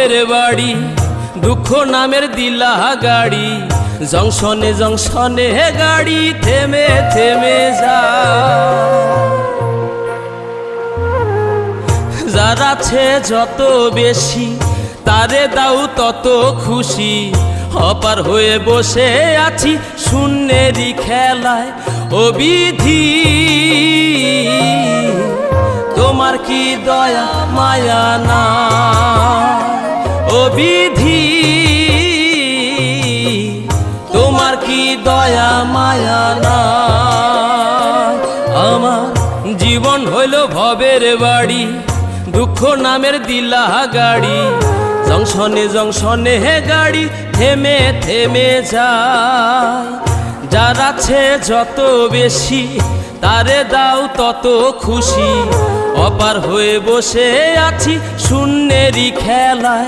ভবের বাড়ি, দুঃখ নামের দিলা গাড়ি, জংশনে জংশনে গাড়ি থেমে থেমে যায়। যার আছে যত বেশি তারে দাও তত খুশি, অপার হয়ে বসে আছি শূন্যেরই খেলায়। ও বিধি তোমার কি দয়া মায়া না, ও বিধি তোমার কি দয়া মায়া না। আমার জীবন হইল ভবের বাড়ি, দুঃখ নামের দিলা গাড়ি, জংশনে জংশনে গাড়ি থেমে থেমে যায়। যার আছে যত বেশি তারে দাও তত খুশি, অপার হয়ে বসে আছি শূন্যেরই খেলায়।